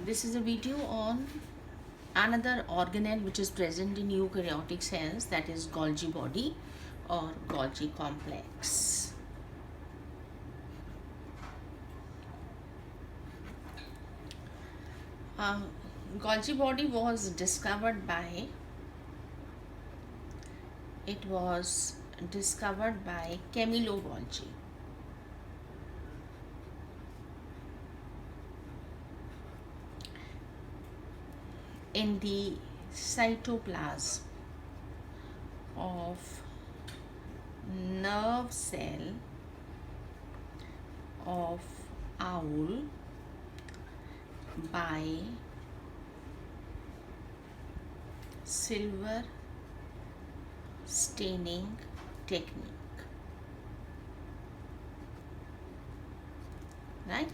This is a video on another organelle which is present in eukaryotic cells, that is Golgi body or Golgi complex. Golgi body was discovered by Camillo Golgi. In the cytoplasm of nerve cell of owl by silver staining technique, right?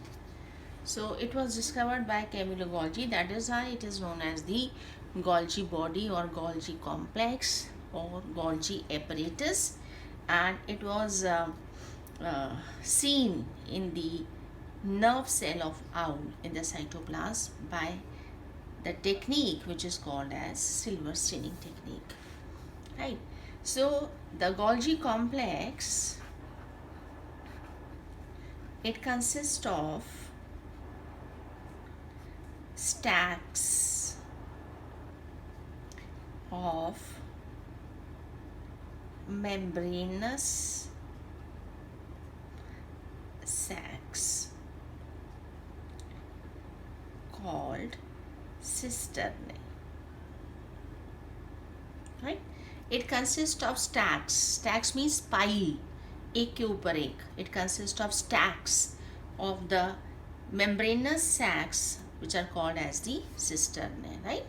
So it was discovered by Camillo Golgi. That is why it is known as the Golgi body or Golgi complex or Golgi apparatus, and it was seen in the nerve cell of owl in the cytoplasm by the technique which is called as silver staining technique, right? So the Golgi complex, it consists of stacks of membranous sacs called cisternae, right? It consists of stacks. Stacks means pile, एक के ऊपर एक. It consists of stacks of the membranous sacs which are called as the cisternae, right?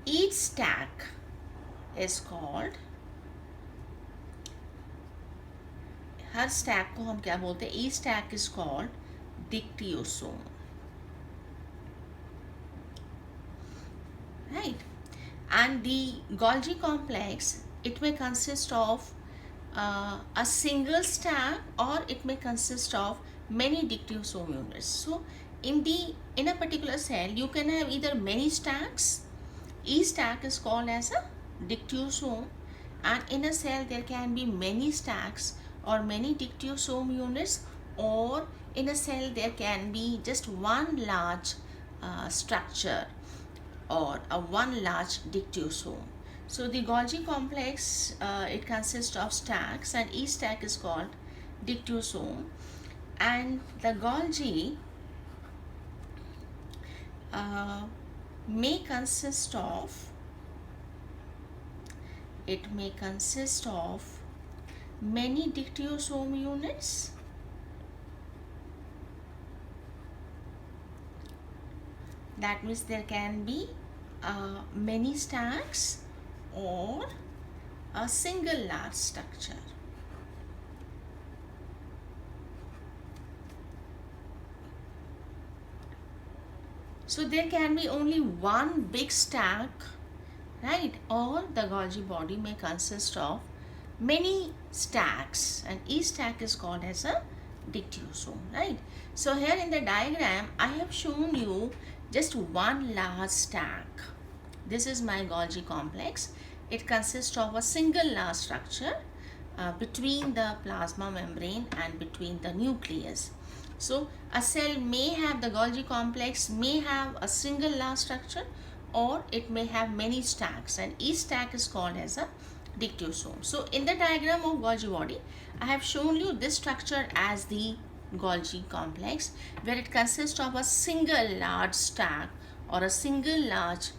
Each stack is called, her stack को हम क्या बोलते हैं? Each stack is called dictyosome, right? And the Golgi complex, it may consist of a single stack or it may consist of many dictyosome units. So in a particular cell you can have either many stacks. Each stack is called as a dictyosome, and in a cell there can be many stacks or many dictyosome units, or in a cell there can be just one large structure or one large dictyosome. So the Golgi complex, it consists of stacks, and each stack is called dictyosome. And the Golgi may consist of many dictyosome units, that means there can be many stacks or a single large structure. So there can be only one big stack, right? Or the Golgi body may consist of many stacks, and each stack is called as a dictyosome, right? So here in the diagram I have shown you just one large stack. This is my Golgi complex. It consists of a single large structure between the plasma membrane and between the nucleus. So a cell may have, the Golgi complex may have a single large structure, or it may have many stacks, and each stack is called as a dictyosome. So in the diagram of Golgi body, I have shown you this structure as the Golgi complex, where it consists of a single large stack or a single large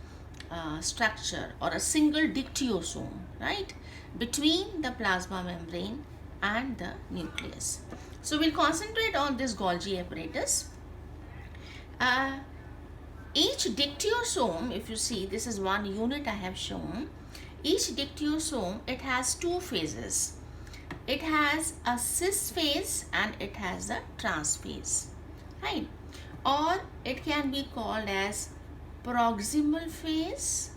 structure or a single dictyosome, right, between the plasma membrane and the nucleus. So we'll concentrate on this Golgi apparatus. Each dictyosome, if you see, this is one unit I have shown. Each dictyosome, it has two phases. It has a cis phase and it has a trans phase, right? Or it can be called as proximal phase,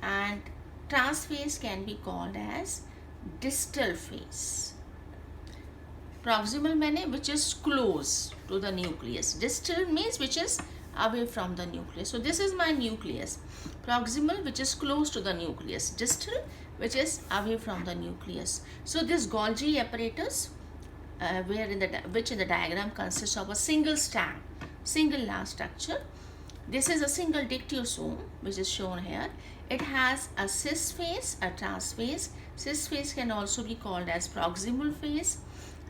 and trans phase can be called as distal phase. proximal मैंने which is close to the nucleus, distal means which is away from the nucleus. So this is my nucleus. Proximal which is close to the nucleus, distal which is away from the nucleus. So this Golgi apparatus which in the diagram consists of a single stack, single large structure. This is a single dictyosome which is shown here. It has a cis phase, a trans phase. Cis phase can also be called as proximal phase,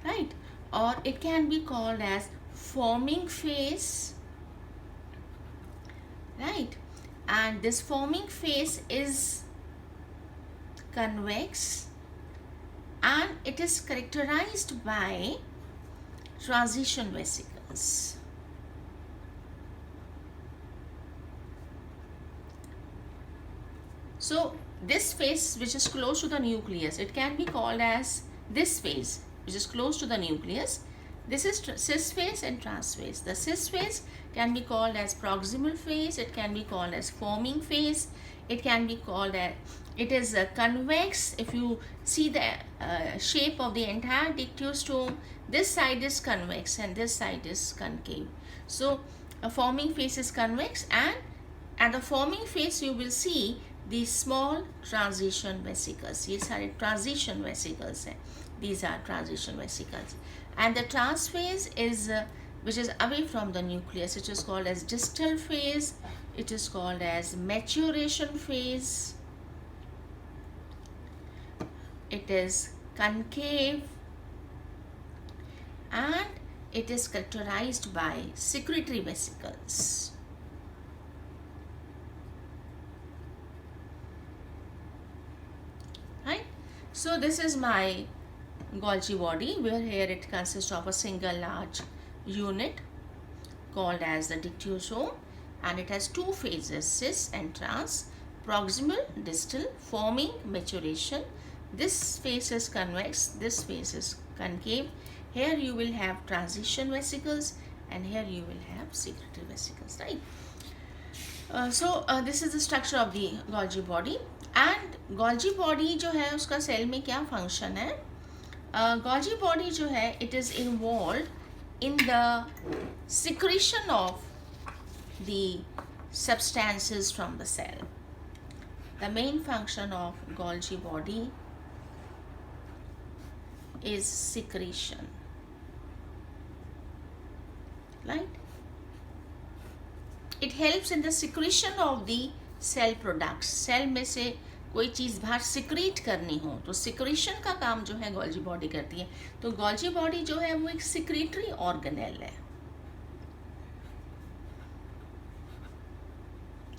right? Or it can be called as forming phase, right? And this forming phase is convex and it is characterized by transition vesicles. So this phase which is close to the nucleus, it can be called as this phase which is close to the nucleus. This is cis phase and trans phase. The cis phase can be called as proximal phase, it can be called as forming phase, it can be called as, it is convex. If you see the shape of the entire dictyostome, this side is convex and this side is concave. So a forming phase is convex, and at the forming phase you will see these small transition vesicles. ये सारे transition vesicles हैं. These are transition vesicles. And the trans phase is which is away from the nucleus. It is called as distal phase. It is called as maturation phase. It is concave, and it is characterized by secretory vesicles. Right? So this is my Golgi body, where here it consists of a single large unit called as the dictyosome, and it has two phases, cis and trans, proximal, distal, forming, maturation. This phase is convex, this phase is concave. Here you will have transition vesicles and here you will have secretory vesicles, right? This is the structure of the Golgi body. And Golgi body जो है उसका cell में क्या function है? Golgi body जो है, it is involved in the secretion of the substances from the cell. The main function of Golgi body is secretion, right? It helps in the secretion of the cell products. Cell में से कोई चीज़ बाहर secrete करनी हो तो secretion का काम जो है Golgi बॉडी करती है. तो Golgi बॉडी जो है वो एक सिक्रीटरी ऑर्गेनेल है.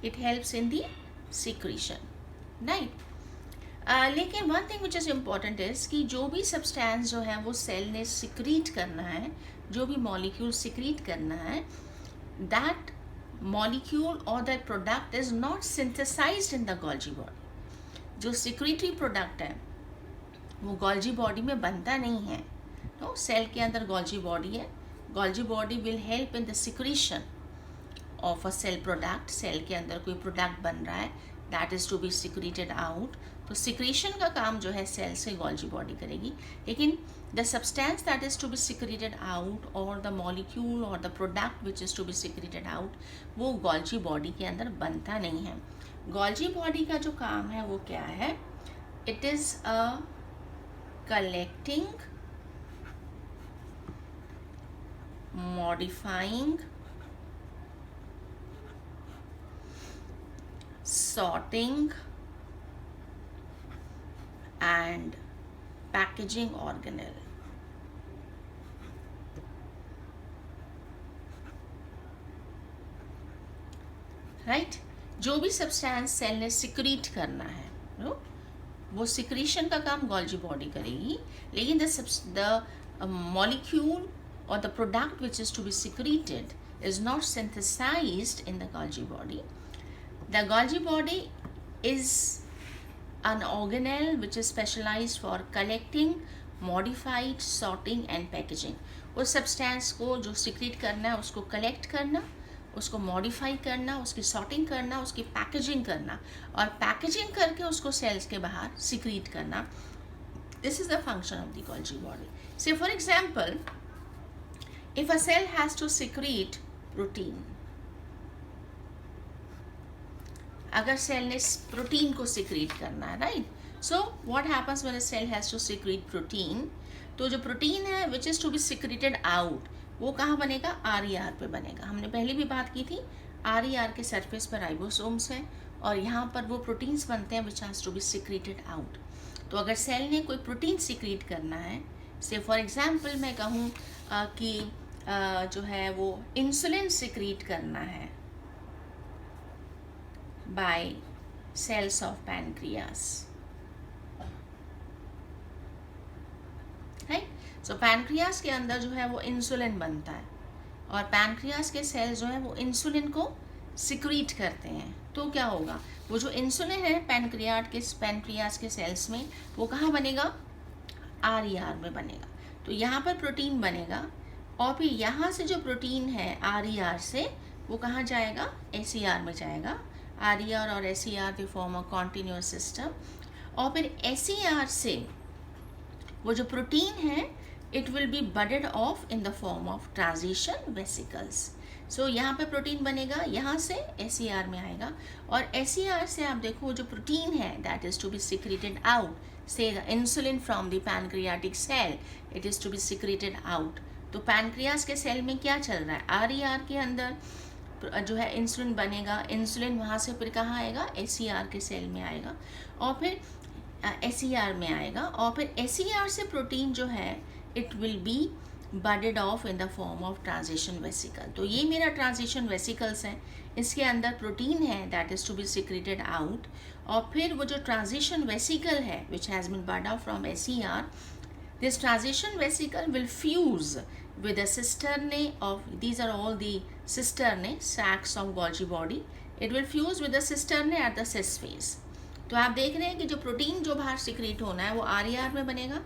It helps in the secretion, right? लेकिन one thing which is important is कि जो भी सब्सटेंस जो है वो सेल ने सिक्रीट करना है, जो भी मॉलिक्यूल सिक्रीट करना है, दैट मॉलिक्यूल और that product is not synthesized in the Golgi body. जो सिक्रीटरी प्रोडक्ट है वो Golgi बॉडी में बनता नहीं है. तो सेल के अंदर Golgi बॉडी है. Golgi body will help in the secretion of a cell product. Cell के अंदर कोई प्रोडक्ट बन रहा है, that is to be secreted out. तो सिक्रीशन का काम जो है सेल से Golgi बॉडी करेगी. लेकिन the substance that is to be secreted out और द मॉलिक्यूल और the product which is to be secreted out वो Golgi बॉडी के अंदर बनता नहीं है. Golgi बॉडी का जो काम है वो क्या है? It is a collecting, modifying, sorting and packaging organelle. Right? जो भी सब्सटेंस सेल ने सिक्रीट करना है वो सिक्रीशन का काम Golgi बॉडी करेगी. लेकिन the molecule or the product which is to be secreted is not synthesized in the Golgi body. The Golgi body is an organelle which is specialized for collecting, modified, sorting and packaging. उस substance को जो secrete करना है उसको collect करना, उसको modify करना, उसकी सॉर्टिंग करना, उसकी पैकेजिंग करना और पैकेजिंग करके उसको सेल्स के बाहर सिक्रीट करना. This is the function of the Golgi body. Say for example, if a cell has to secrete protein, अगर सेल ने प्रोटीन को सिक्रीट करना है, right? So what happens when a cell has to secrete protein, तो जो protein है which is to be secreted out, वो कहाँ बनेगा? RER पे बनेगा. हमने पहले भी बात की थी, RER के सरफेस पर राइबोसोम्स हैं और यहाँ पर वो प्रोटीन्स बनते हैं which has to be secreted out. तो अगर सेल ने कोई प्रोटीन सिक्रीट करना है, से फॉर एग्जाम्पल मैं कहूँ कि जो है वो इंसुलिन सिक्रीट करना है by cells of pancreas, right? So pancreas के अंदर जो है वो इंसुलिन बनता है और पैनक्रियास के सेल्स जो है वो इंसुलिन को सिक्रीट करते हैं. तो क्या होगा? वो जो इंसुलिन है पैनक्रियास के सेल्स में, वो कहाँ बनेगा? RER में बनेगा. तो यहाँ पर प्रोटीन बनेगा और फिर यहाँ से जो प्रोटीन है RER से वो कहाँ जाएगा? SER में जाएगा. RER और SER they form a continuous system. और फिर SER से वो जो प्रोटीन है it will be budded off in the form of transition vesicles. So यहाँ पे प्रोटीन बनेगा, यहाँ से SER में आएगा और SER से आप देखो जो प्रोटीन है that is to be secreted out, say the insulin from the pancreatic cell, it is to be secreted out. तो पैनक्रियास के सेल में क्या चल रहा है? RER के अंदर जो है इंसुलिन बनेगा, इंसुलिन वहाँ से फिर कहाँ आएगा? SER के सेल में आएगा और फिर SER में आएगा और फिर SER से प्रोटीन जो है it will be budded off in the form of transition vesicle. तो ये मेरा ट्रांजिशन वेसिकल्स है, इसके अंदर प्रोटीन है that is to be secreted out और फिर वो जो ट्रांजिशन वेसिकल है which has been bud off from SER, this transition vesicle will fuse with the cisternae of, these are all the cisternae sacs of Golgi body, it will fuse with the cisternae at the cis phase. तो आप देख रहे हैं कि जो protein जो बाहर secrete होना है वो RER में बनेगा,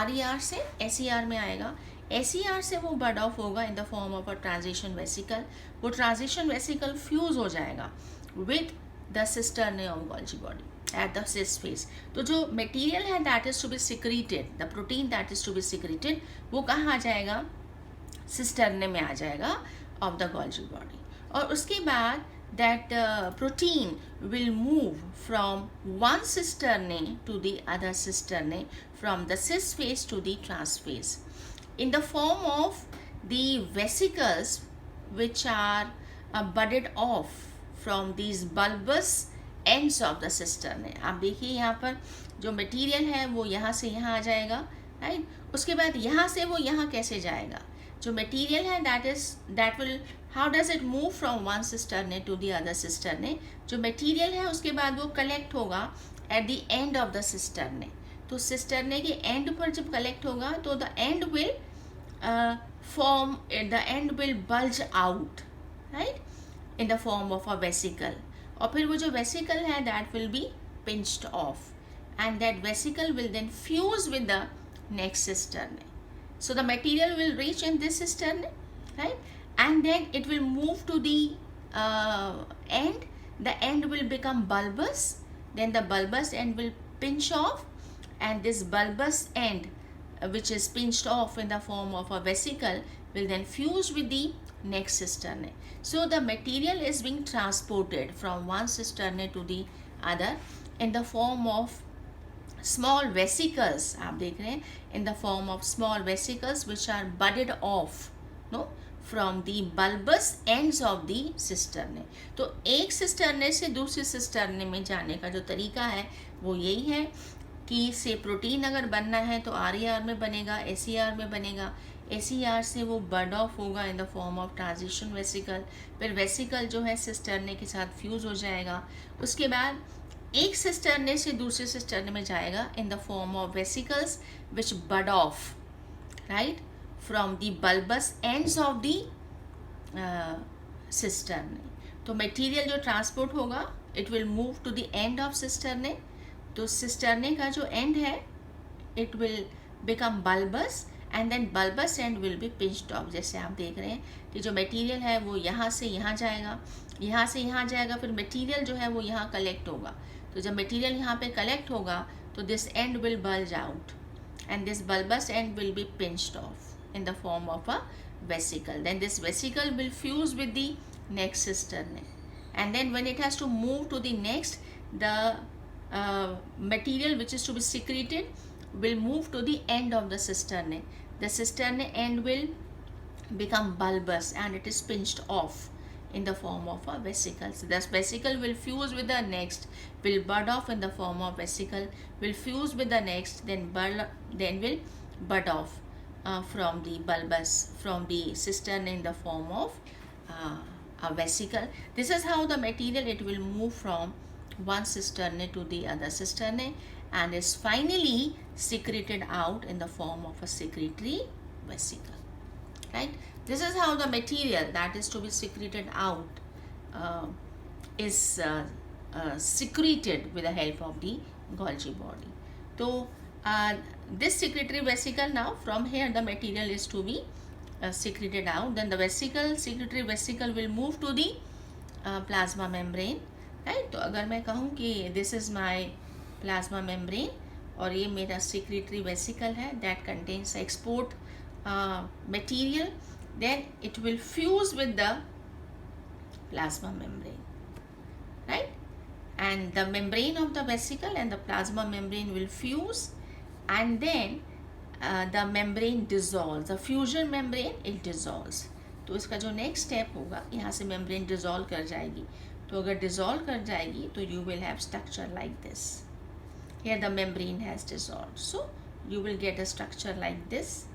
RER से SER में आएगा, SER से वो बड ऑफ होगा इन the form of a transition vesicle. वो ट्रांजिशन वेसिकल फ्यूज हो जाएगा with the cisternae of Golgi body at the cis phase. तो जो मटेरियल है that is to be secreted, the protein that is to be secreted, वो कहाँ आ जाएगा? Cisternae में आ जाएगा ऑफ द Golgi body. और उसके बाद that protein will move from one cistern to the other cistern, from the cis phase to the trans phase, in the form of the vesicles which are budded off from these bulbous ends of the cistern. आप देखिए यहाँ पर जो material है वो यहाँ से यहाँ आ जाएगा, राइट? उसके बाद यहाँ से वो यहाँ कैसे जाएगा? जो मटेरियल है that will, how does it move from one cistern to the other cistern? जो मटेरियल है उसके बाद वो कलेक्ट होगा at the end of the cistern. तो सिस्टर्ने के एंड पर जब कलेक्ट होगा तो the end will form, the end will bulge out, right, in the form of a vesicle. और फिर वो जो वेसिकल है that will be pinched off and that vesicle will then fuse with the next cistern. So the material will reach in this cistern, right, and then it will move to the end. The end will become bulbous, then the bulbous end will pinch off and this bulbous end which is pinched off in the form of a vesicle will then fuse with the next cistern. So the material is being transported from one cistern to the other in the form of small vesicles. आप देख रहे हैं, in the form of small vesicles which are budded off, no, from the bulbous ends of the cistern. तो एक cisternae से दूसरी cisternae में जाने का जो तरीका है वो यही है कि से प्रोटीन अगर बनना है तो RER में बनेगा, SER में बनेगा, SER से वो बड ऑफ होगा इन the form of transition vesicle, फिर वेसिकल जो है सिस्टर्ने के साथ फ्यूज हो जाएगा, उसके बाद एक सिस्टर्ने से दूसरे सिस्टर्ने में जाएगा in the form of vesicles which bud off, right, from the bulbous ends of the cisternae. तो मटेरियल जो ट्रांसपोर्ट होगा it will move to the end of cisternae. तो सिस्टर्ने का जो एंड है it will become bulbous end then bulbous end will be pinched off. जैसे आप देख रहे हैं कि जो मटेरियल है वो यहाँ से यहाँ जाएगा, यहाँ से यहाँ जाएगा, फिर मटेरियल जो है वो यहाँ कलेक्ट होगा. तो जब मटेरियल यहाँ पे कलेक्ट होगा तो this and will bulge out, and this bulbous end will be pinched off in the form of a vesicle. Then this vesicle will fuse with the next cisternae, and then when it has to move to the next, the material which is to be secreted will move to the end of the cisternae. The cisternae end will become bulbous and it is pinched off in the form of a vesicle. So this vesicle will fuse with the next, will bud off in the form of vesicle, will fuse with the next, then will bud off from the bulbous, from the cistern in the form of a vesicle. This is how the material, it will move from one cisternae to the other cisternae and is finally secreted out in the form of a secretory vesicle. Right? This is how the material that is to be secreted out is secreted with the help of the Golgi body. So this secretory vesicle, now from here the material is to be secreted out. Then the vesicle, secretory vesicle will move to the plasma membrane. Right? तो अगर मैं कहूँ कि this is my plasma membrane और ये मेरा secretory vesicle है that contains export material, then it will fuse with the plasma membrane, right? And the membrane of the vesicle and the plasma membrane will fuse, and then the membrane dissolves. The fusion membrane, it dissolves. तो इसका जो next step होगा, यहाँ से membrane dissolve कर जाएगी. तो अगर dissolve कर जाएगी तो you will have structure like this. Here the membrane has dissolved, so you will get a structure like this,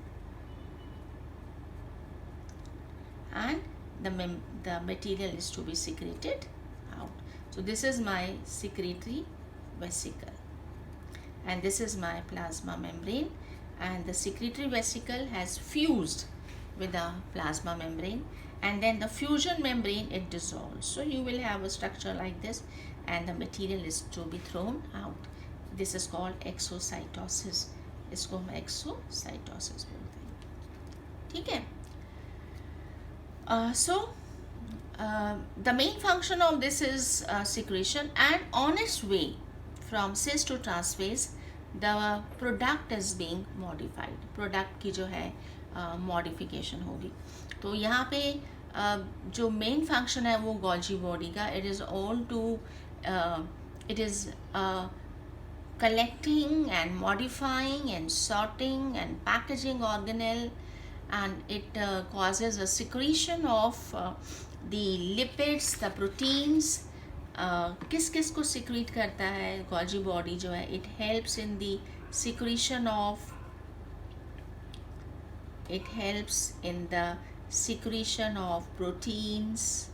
and the material is to be secreted out. So this is my secretory vesicle and this is my plasma membrane, and the secretory vesicle has fused with the plasma membrane, and then the fusion membrane, it dissolves. So you will have a structure like this and the material is to be thrown out. This is called exocytosis. इसको हम exocytosis बोलते हैं. ठीक है. So the main function of this is secretion, and on its way from cis to transphase the product is being modified. Product की जो है modification होगी. तो यहाँ पे जो main function है वो Golgi body का, it is all to it is collecting and modifying and sorting and packaging organelle, and it causes a secretion of the lipids, the proteins. किस किस को secrete करता है Golgi body जो है? It helps in the secretion of, it helps in the secretion of proteins,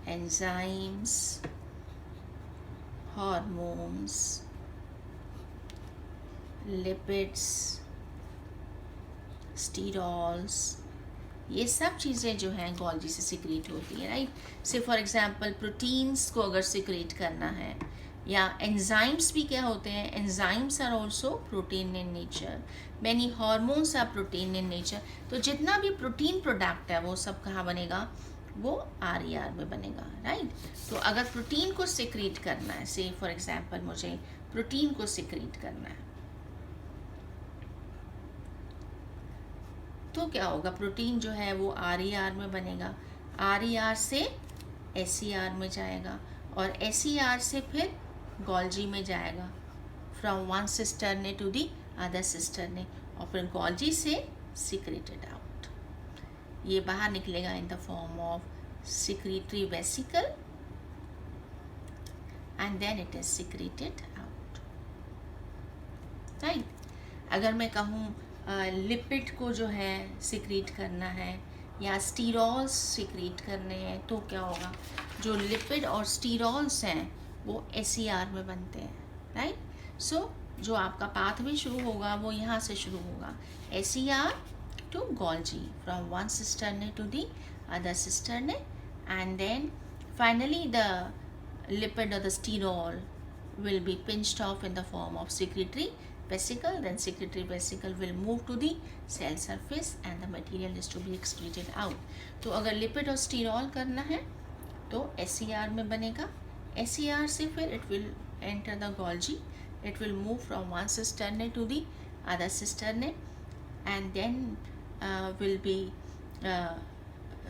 enzymes, hormones, lipids, sterols. ये सब चीज़ें जो हैं Golgi से सिक्रीट होती है, राइट? से फॉर एग्जांपल प्रोटीन्स को अगर सिक्रीट करना है, या एंजाइम्स भी क्या होते हैं? Enzymes are also protein in nature. Many hormones are protein in nature. तो जितना भी प्रोटीन प्रोडक्ट है वो सब कहाँ बनेगा? वो RER में बनेगा, राइट? तो अगर प्रोटीन को सिक्रीट करना है, से फॉर एग्जांपल मुझे प्रोटीन को सिक्रीट करना है, तो क्या होगा? प्रोटीन जो है वो RER में बनेगा, RER से SER में जाएगा, और SER से फिर Golgi में जाएगा, from one cisternae to the other cisternae, और फिर Golgi से सिक्रेटेड आउट. ये बाहर निकलेगा in the form of secretory vesicle, and then it is secreted out, right? अगर मैं कहूँ लिपिड को जो है सिक्रीट करना है या स्टीरॉल्स सिक्रीट करने हैं, तो क्या होगा? जो लिपिड और स्टीरॉल्स हैं वो SER में बनते हैं, राइट? सो जो आपका पाथवे शुरू होगा वो यहाँ से शुरू होगा, SER to Golgi, from one cistern to the other cistern, and then finally the lipid or the sterol will be pinched off in the form of secretory vesicle. Then secretory vesicle will move to the cell surface and the material is to be excreted out. तो अगर lipid और sterol करना है तो SER में बनेगा, SER से फिर it will enter the Golgi, it will move from one cisternae to the other cisternae, and then will be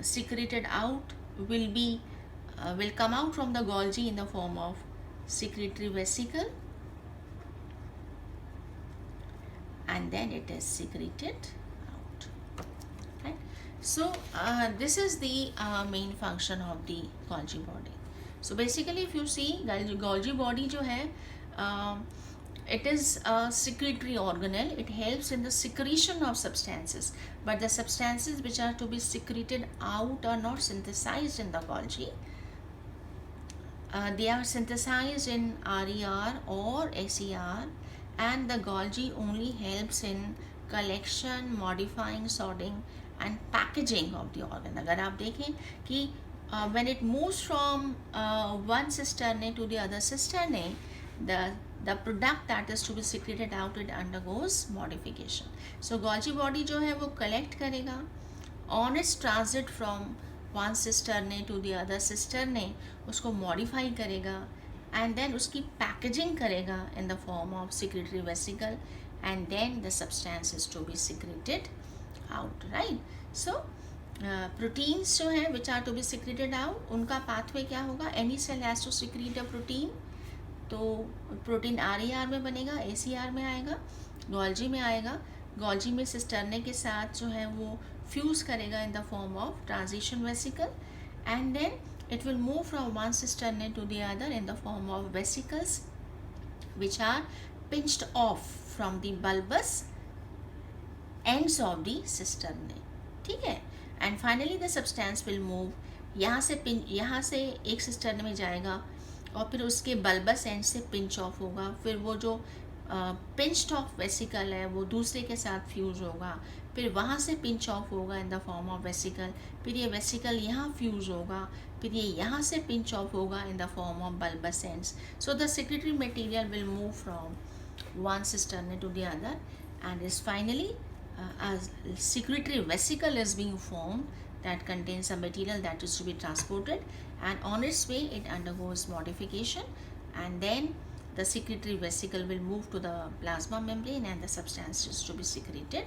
secreted out, will come out from the Golgi in the form of secretory vesicle, and then it is secreted out. Right? So this is the main function of the Golgi body. So basically, if you see, Golgi body जो है, it is a secretory organelle. It helps in the secretion of substances, but the substances which are to be secreted out are not synthesized in the Golgi. They are synthesized in RER or SER, and the Golgi only helps in collection, modifying, sorting and packaging of the organ. अगर आप देखें कि when it moves from one cisternae to the other cisternae, the product that is to be secreted out, it undergoes modification. So Golgi body जो है वो collect करेगा, on its transit from one cisternae to the other cisternae उसको modify करेगा, and then उसकी packaging करेगा in the form of secretory vesicle, and then the substance is to be secreted out, right? So proteins जो है which are to be secreted out, उनका pathway क्या होगा? Any cell has to secrete a protein, तो protein RER में बनेगा, ACR में आएगा, Golgi में आएगा, Golgi में सिस्टर्ने के साथ जो है वो फ्यूज़ करेगा in the form of transition vesicle, and then it will move from one cisternae to the other in the form of vesicles which are pinched off from the bulbous ends of the cisternae. ठीक है, and finally the substance will move, यहाँ से एक cisternae में जाएगा और फिर उसके bulbous end से pinch off होगा, फिर वो जो pinched off vesicle है वो दूसरे के साथ फ्यूज़ होगा, फिर वहाँ से pinch off होगा in the form of vesicle, फिर ये vesicle यहाँ फ्यूज़ होगा, फिर ये यहाँ से pinch off होगा in the form of bulbous ends. So the secretory material will move from one cisternae to the other, and is finally a secretory vesicle is being formed that contains a material that is to be transported, and on its way it undergoes modification, and then the secretory vesicle will move to the plasma membrane and the substance is to be secreted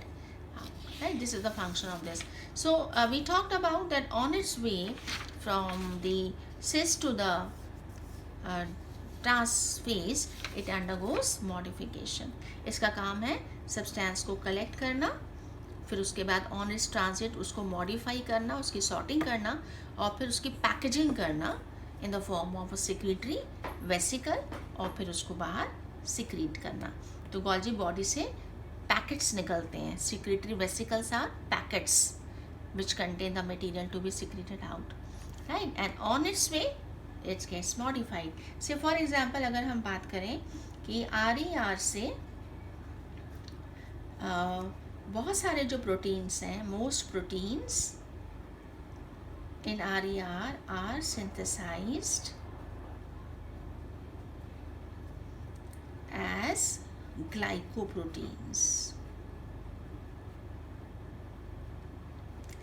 out. Right? This is the function of this. So we talked about that on its way from the cis to the trans phase, it undergoes modification. इसका काम है substance को collect करना, फिर उसके बाद on it's transit उसको modify करना, उसकी सॉर्टिंग करना, और फिर उसकी पैकेजिंग करना इन the form of a secretory vesicle, और फिर उसको बाहर सिक्रीट करना. तो Golgi बॉडी से पैकेट्स निकलते हैं. Secretory vesicles are packets which contain the material to be secreted out, right, and on its way its gets modified. Say for example अगर हम बात करें कि RER से बहुत सारे जो प्रोटीन्स हैं, most proteins in RER are synthesized as glycoproteins,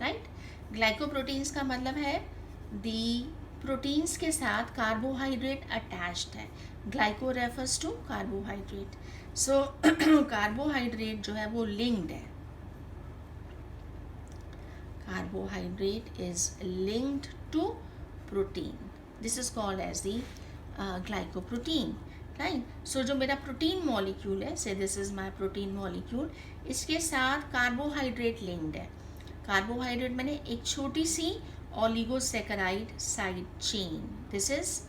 right? Glycoproteins का मतलब है the proteins के साथ carbohydrate attached है. Glyco refers to carbohydrate. So carbohydrate जो है वो linked है. Carbohydrate is linked to protein. This is called as the glycoprotein, right? So जो मेरा protein molecule है, say this is my protein molecule, इसके साथ carbohydrate linked है. Carbohydrate मैंने एक छोटी सी oligosaccharide side chain. This is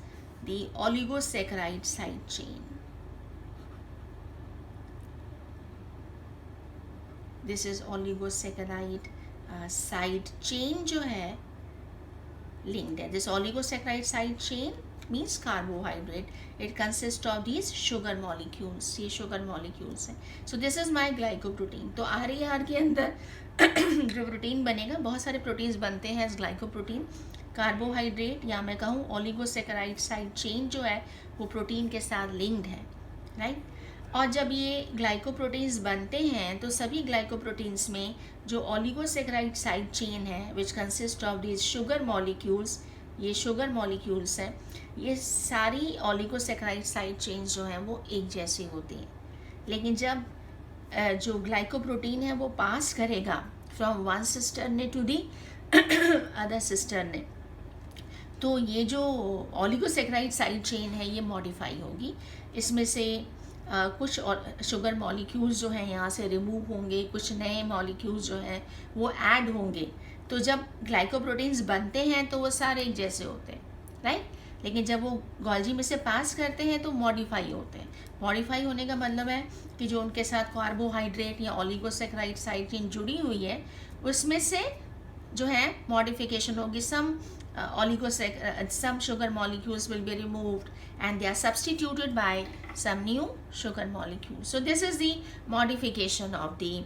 the oligosaccharide side chain. This is oligosaccharide side chain जो है linked है. This oligosaccharide side chain means carbohydrate. It consists of these sugar molecules. ये sugar molecules हैं. So this is my glycoprotein. तो RER के अंदर जो protein बनेगा, बहुत सारे प्रोटीन्स बनते हैं एज ग्लाइकोप्रोटीन. कार्बोहाइड्रेट या मैं कहूँ ओलिगोसेकेराइड साइड चेन जो है वो प्रोटीन के साथ लिंक्ड है, राइट. और जब ये ग्लाइकोप्रोटीन्स बनते हैं तो सभी ग्लाइकोप्रोटीन्स में जो ओलिगोसेकेराइड साइड चेन है which consist of these sugar molecules, ये शुगर मॉलिक्यूल्स हैं, ये सारी ओलिगोसैकेराइड साइड चेन्स जो हैं वो एक जैसी होती हैं, लेकिन जब जो ग्लाइकोप्रोटीन है वो पास करेगा from one cisternae to the other cisternae, तो ये जो ओलिगोसैकेराइड साइड चेन है ये मॉडिफाई होगी। इसमें से कुछ और शुगर मॉलिक्यूल्स जो हैं यहाँ से रिमूव होंगे, कुछ नए मॉलिक्यूल्स जो हैं वो ऐड होंगे। तो जब ग्लाइकोप्रोटीन्स बनते हैं तो वो सारे एक जैसे होते हैं, राइट, लेकिन जब वो गोल्जी में से पास करते हैं तो मॉडिफाई होते हैं। मॉडिफाई होने का मतलब है कि जो उनके साथ कार्बोहाइड्रेट या ओलिगोसैकेराइड साइड चेन जुड़ी हुई है उसमें से जो है मॉडिफिकेशन होगी। some sugar molecules will be removed and they are substituted by some new sugar molecules. So this is the modification of the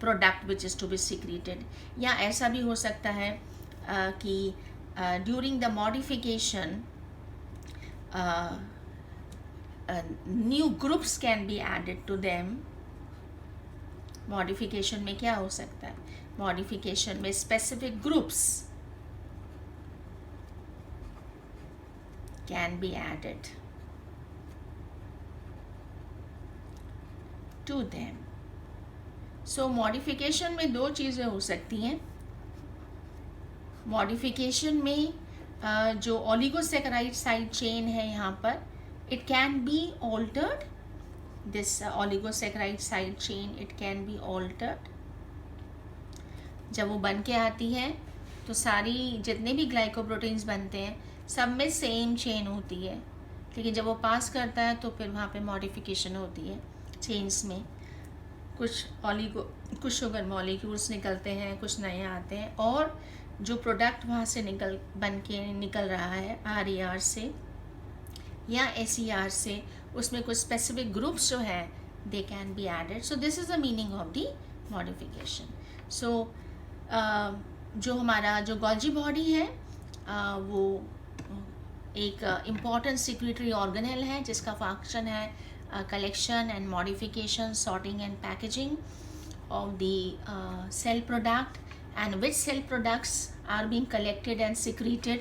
product which is to be secreted. या ऐसा भी हो सकता है कि during the modification new groups can be added to them. Modification में क्या हो सकता है, मॉडिफिकेशन में specific groups can be added to them. So modification में दो चीज़ें हो सकती हैं। मॉडिफिकेशन में जो ओलिगोसैकेराइड साइड चेन है यहाँ पर, it can be altered, this oligosaccharide side chain it can be altered। जब वो बन के आती है तो सारी जितने भी ग्लाइकोप्रोटीन्स बनते हैं सब में सेम चेन होती है, लेकिन जब वो पास करता है तो फिर वहाँ पे मॉडिफिकेशन होती है चेन्स में। कुछ शुगर मॉलिक्यूल्स निकलते हैं, कुछ नए आते हैं, और जो प्रोडक्ट वहाँ से बन के निकल रहा है RER से या SER से, उसमें कुछ स्पेसिफिक ग्रुप्स जो है they can be added. So this is the meaning of the modification. So जो हमारा जो गोल्जी बॉडी है वो एक इम्पॉर्टेंट सिक्रेटरी ऑर्गेनेल है जिसका फंक्शन है collection and modification, sorting and packaging of the cell product, and which cell products are being collected and secreted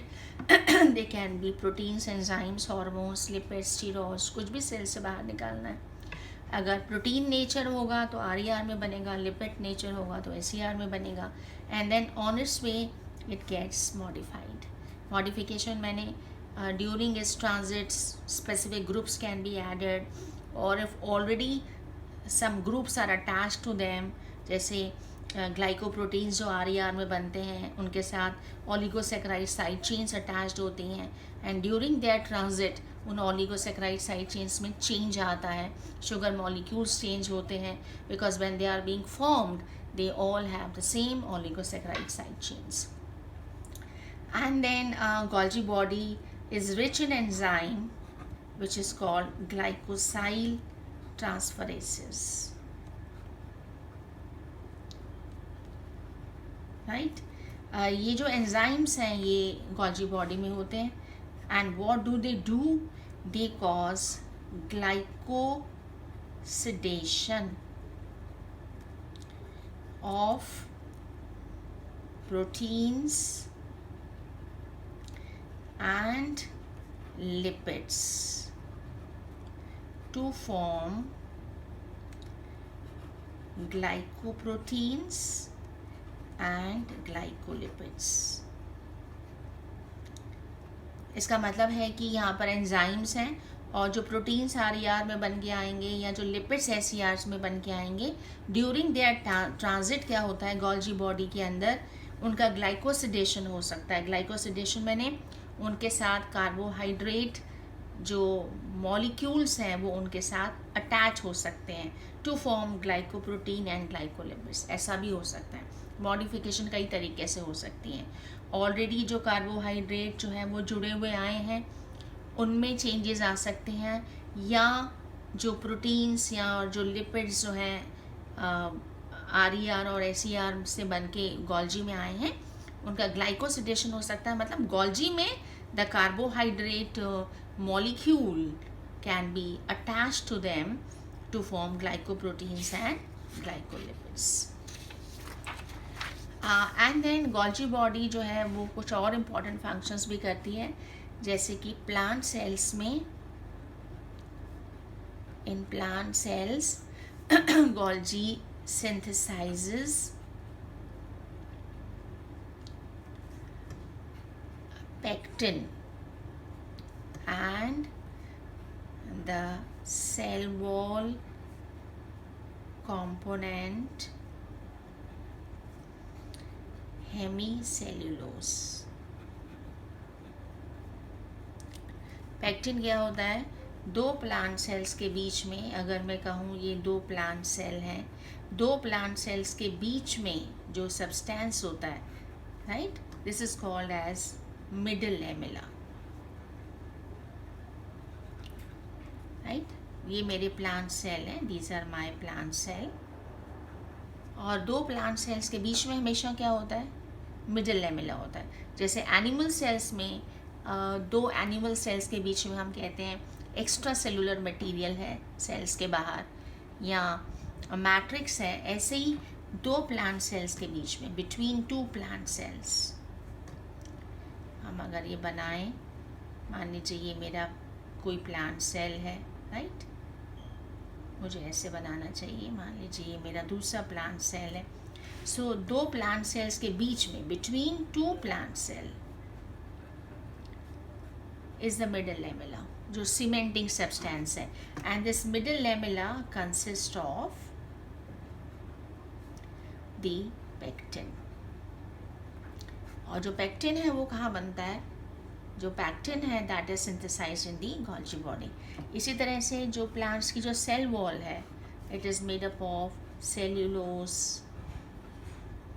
they can be proteins, enzymes, hormones, lipids, steroids, कुछ भी cell से बाहर निकालना है। अगर प्रोटीन नेचर होगा तो RER में बनेगा, लिपिड नेचर होगा तो SER में बनेगा, and then on its way it gets modified. Modification मैंने during its transits specific groups can be added, और if already some groups are attached to them, जैसे ग्लाइकोप्रोटीन्स जो RER में बनते हैं उनके साथ ओलिगोसैकेराइड साइड चेन्स अटैच्ड होती हैं, एंड ड्यूरिंग देयर ट्रांजिट उन ओलिगोसैकेराइड साइड चेन्स में चेंज आता है, शुगर मॉलिक्यूल्स चेंज होते हैं, because when they are being formed they all have the same oligosaccharide side chains. And then Golgi body is rich in enzyme which is called glycosyl transferases, right? ये जो enzymes हैं ये Golgi body में होते हैं, and what do they do, they cause glycosidation of proteins and lipids to form glycoproteins and glycolipids। इसका मतलब है कि यहाँ पर एंजाइम्स हैं और जो प्रोटीन्स RER में बन के आएंगे या जो लिपिड्स SERs में बन के आएंगे, ड्यूरिंग देयर ट्रांजिट क्या होता है गोल्जी बॉडी के अंदर, उनका ग्लाइकोसिडेशन हो सकता है। ग्लाइकोसिडेशन मैंने उनके साथ कार्बोहाइड्रेट जो मॉलिक्यूल्स हैं वो उनके साथ अटैच हो सकते हैं to form glycoprotein and glycolipids, ऐसा भी हो सकता है। मॉडिफिकेशन कई तरीके से हो सकती हैं। ऑलरेडी जो कार्बोहाइड्रेट जो है वो जुड़े हुए आए हैं उनमें चेंजेस आ सकते हैं, या जो प्रोटीन्स या जो लिपिड्स जो हैं RER और SER से बन के गोल्जी में आए हैं उनका ग्लाइकोसिडेशन हो सकता है। मतलब गोल्जी में the carbohydrate molecule can be attached to them to form glycoproteins and glycolipids। And then Golgi body जो है वो कुछ और इम्पॉर्टेंट फंक्शंस भी करती है, जैसे कि प्लांट सेल्स में, in plant cells Golgi synthesizes pectin and the cell wall component hemicellulose. Pectin क्या होता है? दो प्लांट सेल्स के बीच में, अगर मैं कहूँ ये दो प्लांट सेल हैं, दो प्लांट सेल्स के बीच में जो सब्सटेंस होता है, right, this is called as middle lamella, right. ये मेरे प्लांट सेल हैं, these are my plant cell, और दो प्लांट सेल्स के बीच में हमेशा क्या होता है? मिडल लैमेला होता है। जैसे एनिमल सेल्स में दो एनिमल सेल्स के बीच में हम कहते हैं एक्स्ट्रा सेलुलर मटेरियल है सेल्स के बाहर, या मैट्रिक्स है, ऐसे ही दो प्लांट सेल्स के बीच में, बिटवीन टू प्लांट सेल्स, हम अगर ये बनाएं, मान लीजिए ये मेरा कोई प्लांट सेल है, राइट, मुझे ऐसे बनाना चाहिए, मान लीजिए ये मेरा दूसरा प्लांट सेल है। सो दो प्लांट सेल्स के बीच में, between two plant cell, is the middle lamella, जो सीमेंटिंग सब्सटेंस है। And this middle lamella consist of the pectin. और जो पेक्टिन है वो कहाँ बनता है? जो पेक्टिन है that is synthesized in the Golgi body. इसी तरह से जो प्लांट्स की जो सेल वॉल है, it is made up of cellulose,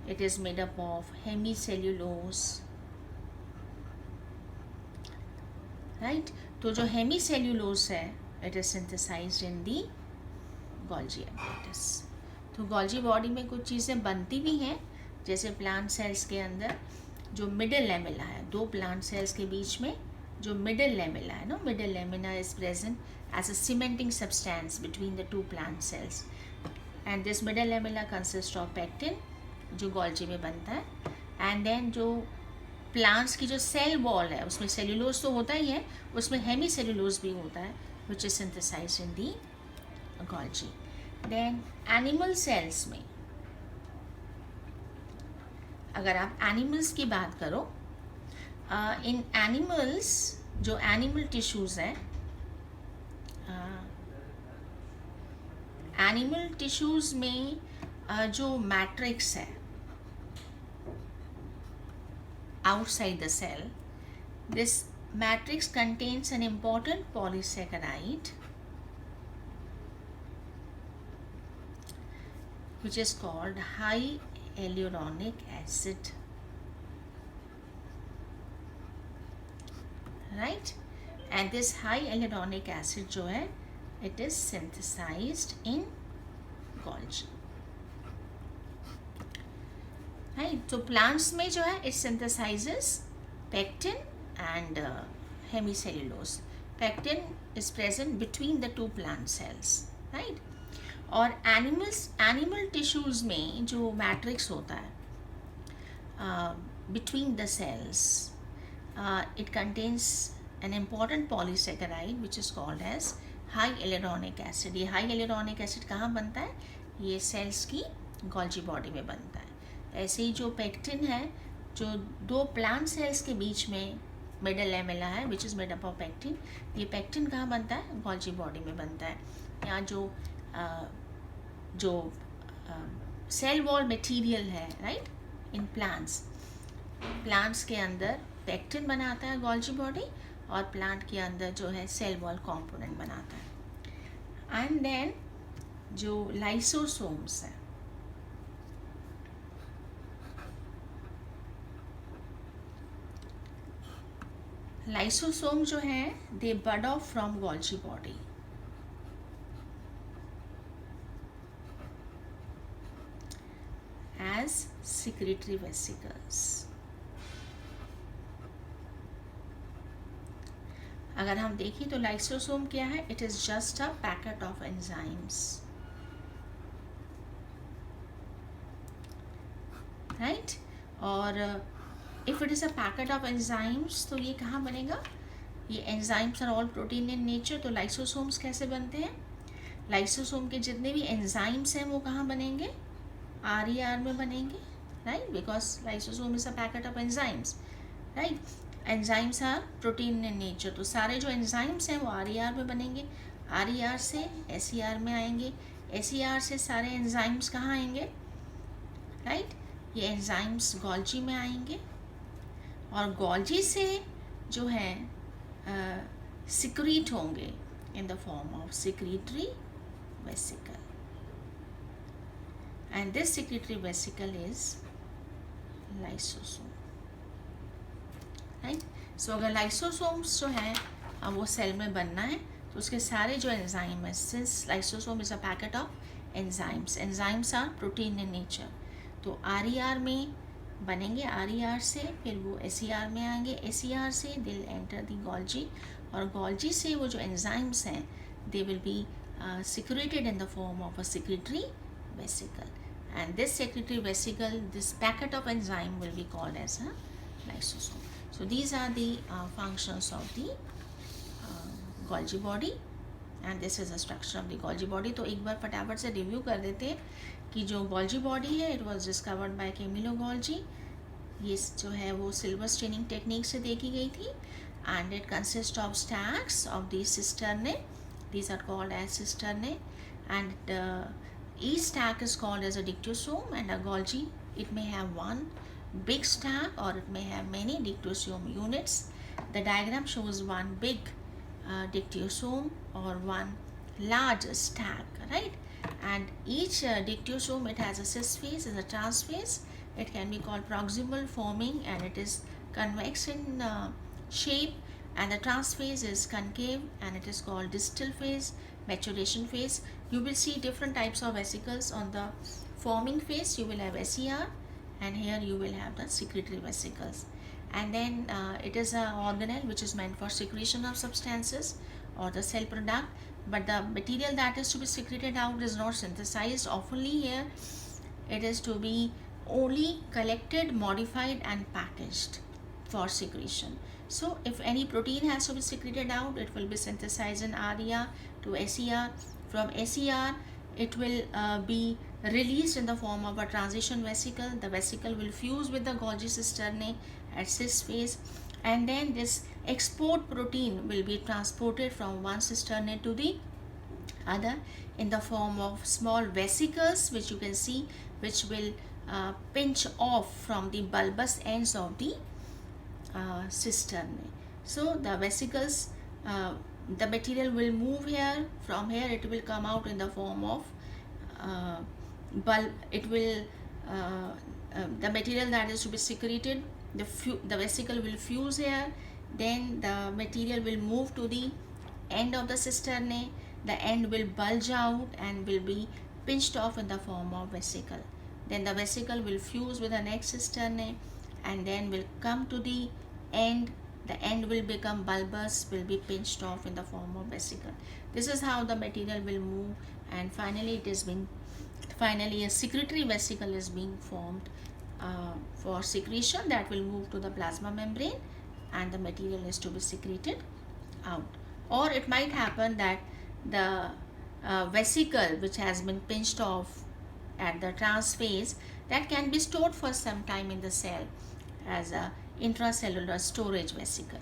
it is made up of hemicellulose, right. तो जो हेमीसेल्यूलोस है, it is synthesized in the Golgi apparatus. तो गोल्जी बॉडी में कुछ चीज़ें बनती भी हैं, जैसे प्लांट सेल्स के अंदर जो मिडल लैमेला है, दो प्लांट सेल्स के बीच में जो मिडल लैमेला है ना, middle lamella is present as a cementing substance between the two plant cells, and this middle lamella consist of pectin, जो गोल्जी में बनता है। एंड देन जो प्लांट्स की जो सेल वॉल है, उसमें सेल्यूलोज तो होता ही है, उसमें हेमी सेल्यूलोज भी होता है, which is synthesized in the Golgi. Then animal cells में, अगर आप एनिमल्स की बात करो, इन एनिमल्स जो एनिमल टिश्यूज़ हैं, एनिमल टिश्यूज़ में जो मैट्रिक्स है outside the cell, this matrix contains an important polysaccharide which is called high hyaluronic acid, right, and this high hyaluronic acid जो है, it is synthesized in Golgi, right। तो plants में जो है it synthesizes pectin and hemicellulose. Pectin is present between the two plant cells, right. और animal tissues में जो matrix होता है between the cells, it contains an important polysaccharide which is called as hy hyaluronic acid। ये hy hyaluronic acid कहाँ बनता है? ये सेल्स की गोल्जी बॉडी में बनता है। ऐसे ही जो पेक्टिन है, जो दो प्लांट सेल्स के बीच में मिडल लैमेला है, which is made up of pectin, ये पेक्टिन कहाँ बनता है? गोल्जी बॉडी में बनता है। यहाँ जो सेल वॉल मटेरियल है, राइट, इन प्लांट्स के अंदर पेक्टिन बनाता है गोल्जी बॉडी, और प्लांट के अंदर जो है सेल वॉल कंपोनेंट बनाता है। एंड देन जो लाइसोसोम्स है, लाइसोसोम जो है, they bud off from Golgi body, as secretory vesicles। अगर हम देखें तो लाइसोसोम क्या है? It is just a packet of enzymes, right. और if it is a packet of enzymes तो ये कहाँ बनेगा? ये enzymes are all protein in nature. तो लाइसोसोम्स कैसे बनते हैं? लाइसोसोम के जितने भी एंजाइम्स हैं वो कहाँ बनेंगे? RER में बनेंगे, right, because lysosome is a packet of enzymes, right. Enzymes are protein in nature. तो सारे जो एंजाइम्स हैं वो RER में बनेंगे. RER से SER में आएंगे. SER से सारे एंजाइम्स कहाँ आएंगे? राइट, ये एंजाइम्स गोल्जी में आएंगे. और गोल्जी से जो है सिक्रीट होंगे in the form of secretory vesicle, and this secretory vesicle is lysosome, right. So अगर lysosomes जो है अब वो सेल में बनना है तो उसके सारे जो एंजाइम है, since lysosome is a packet of enzymes are protein in nature, तो RER में बनेंगे. RER से फिर वो SER में आएंगे. SER से दिल एंटर दी गोल्जी, और गोल्जी से वो जो एंजाइम्स हैं they will be secreted in the form of a secretory vesicle, and this secretory vesicle, this packet of enzyme will be called as a lysosome. So these are the functions of the Golgi body, and this is the structure of the Golgi body. तो एक बार फटाफट से review कर देते हैं कि जो Golgi body है it was discovered by Camillo Golgi. ये जो है वो सिल्वर स्टेनिंग टेक्निक से देखी गई थी, and it consists of stacks of these cisternae. These are called as cisternae, and each stack is called as a dictosome, and a Golgi, it may have one big stack or it may have many dictosome units. The diagram shows one big dictosome or one large stack, right? And each dictosome, it has a cis phase, is a trans phase. It can be called proximal forming, and it is convex in shape, and the trans phase is concave, and it is called distal phase, maturation phase. You will see different types of vesicles. On the forming phase you will have SER, and here you will have the secretory vesicles. And then it is an organelle which is meant for secretion of substances or the cell product, but the material that is to be secreted out is not synthesized. Oftenly here it is to be only collected, modified and packaged for secretion. So if any protein has to be secreted out, it will be synthesized in RER to SER. From SER it will be released in the form of a transition vesicle. The vesicle will fuse with the Golgi cisternae at cis phase, and then this export protein will be transported from one cisternae to the other in the form of small vesicles, which you can see, which will pinch off from the bulbous ends of the cisternae. So the vesicles, the material will move here. From here it will come out in the form of bulb. It will the material that is to be secreted, the vesicle will fuse here, then the material will move to the end of the cisternae. The end will bulge out and will be pinched off in the form of vesicle. Then the vesicle will fuse with the next cisternae and then will come to the end. The end will become bulbous, will be pinched off in the form of vesicle. This is how the material will move, and finally a secretory vesicle is being formed for secretion, that will move to the plasma membrane, and the material is to be secreted out. Or it might happen that the vesicle which has been pinched off at the trans phase, that can be stored for some time in the cell as a intracellular storage vesicle,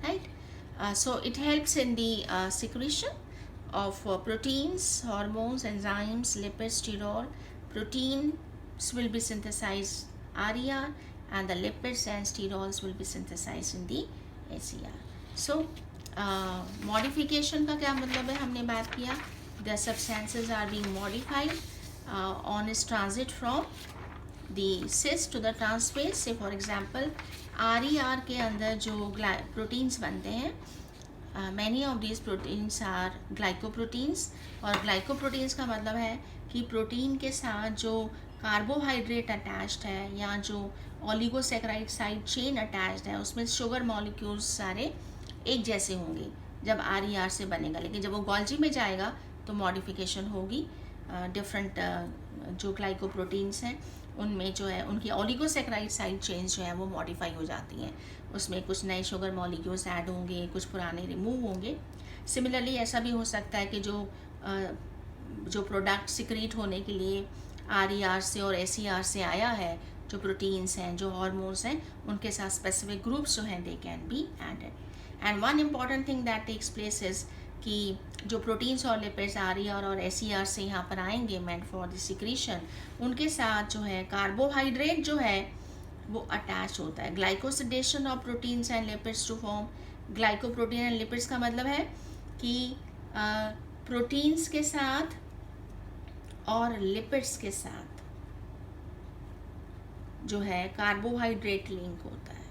right? So it helps in the secretion of proteins, hormones, enzymes, lipids, sterol. Proteins will be synthesized RER, and the lipids and sterols will be synthesized in the SER. So modification का क्या मतलब है, हमने बात किया, the substances are being modified on its transit from the cis to the trans phase. Say for example RER के अंदर जो proteins बनते हैं, many of these proteins are glycoproteins, और glycoproteins का मतलब है कि प्रोटीन के साथ जो कार्बोहाइड्रेट अटैच्ड है या जो ओलिगोसैकेराइड साइड चेन अटैच्ड है, उसमें शुगर मॉलिक्यूल्स सारे एक जैसे होंगे जब RER से बनेगा, लेकिन जब वो गोल्जी में जाएगा तो मॉडिफिकेशन होगी, डिफरेंट जो ग्लाइकोप्रोटीन्स हैं उनमें जो है उनकी ओलिगोसैकेराइड साइड चेन्स जो है वो मॉडिफाई हो जाती हैं, उसमें कुछ नए शुगर मॉलिक्यूल्स ऐड होंगे, कुछ पुराने रिमूव होंगे। सिमिलरली ऐसा भी हो सकता है कि जो प्रोडक्ट सिक्रीट होने के लिए RER से और SER से आया है, जो प्रोटीन्स हैं, जो हार्मोन्स हैं, उनके साथ स्पेसिफिक ग्रुप्स जो हैं they can be added. And one important thing that takes place is कि जो प्रोटीन्स और लिपिड्स RER और SER से यहाँ पर आएंगे मेंट फॉर द सिक्रीशन, उनके साथ जो है कार्बोहाइड्रेट जो है वो अटैच होता है। Glycosidation of proteins and lipids to form glycoprotein and lipids का मतलब है कि प्रोटीन्स के साथ और लिपिड्स के साथ जो है कार्बोहाइड्रेट लिंक होता है।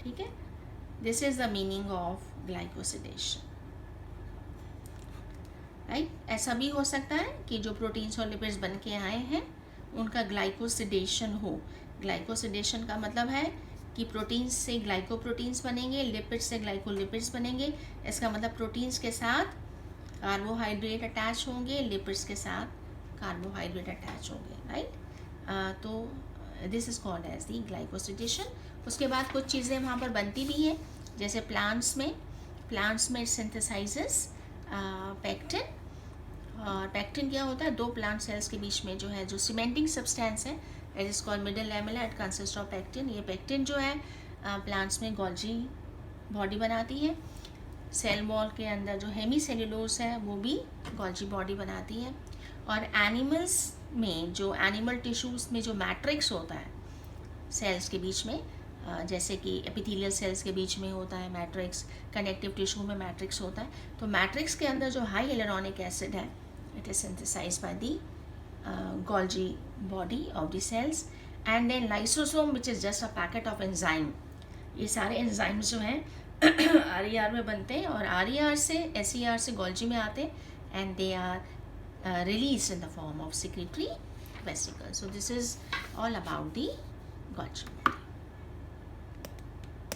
ठीक है, this is the meaning of glycosidation, right. ऐसा भी हो सकता है कि जो प्रोटीन्स और लिपिड्स बन के आए हैं उनका ग्लाइकोसिडेशन हो। ग्लाइकोसिडेशन का मतलब है कि प्रोटीन्स से ग्लाइकोप्रोटीन्स बनेंगे, लिपिड्स से ग्लाइकोलिपिड्स बनेंगे। इसका मतलब प्रोटीन्स के साथ कार्बोहाइड्रेट अटैच होंगे, लिपिड्स के साथ कार्बोहाइड्रेट अटैच होंगे, राइट। तो this is called as the glycosidation. उसके बाद कुछ चीज़ें वहाँ पर बनती भी हैं, जैसे प्लांट्स में सिंथेसाइजेस पेक्टिन। और पेक्टिन क्या होता है, दो प्लांट सेल्स के बीच में जो है जो सीमेंटिंग सब्सटेंस है, it is called middle lamella, it consist of pectin. ये पेक्टिन जो है प्लांट्स में गोल्जी बॉडी बनाती है। सेल वॉल के अंदर जो हेमी सेल्यूलोज है वो भी गोल्जी बॉडी बनाती है। और एनिमल्स में जो एनिमल टिश्यूज़ में जो मैट्रिक्स होता है सेल्स के बीच में, जैसे कि एपिथेलियल सेल्स के बीच में होता है मैट्रिक्स, कनेक्टिव टिश्यू में मैट्रिक्स होता है, तो मैट्रिक्स के अंदर जो हाई हियालुरोनिक एसिड है it is synthesized by the Golgi body of the cells. And then lysosome which is just a packet of enzyme. ये सारे एंजाइम्स जो हैं RER में बनते हैं और RER से SER से गोल्जी में आते हैं and they are released in the form of secretory vesicles. So this is all about the Golgi.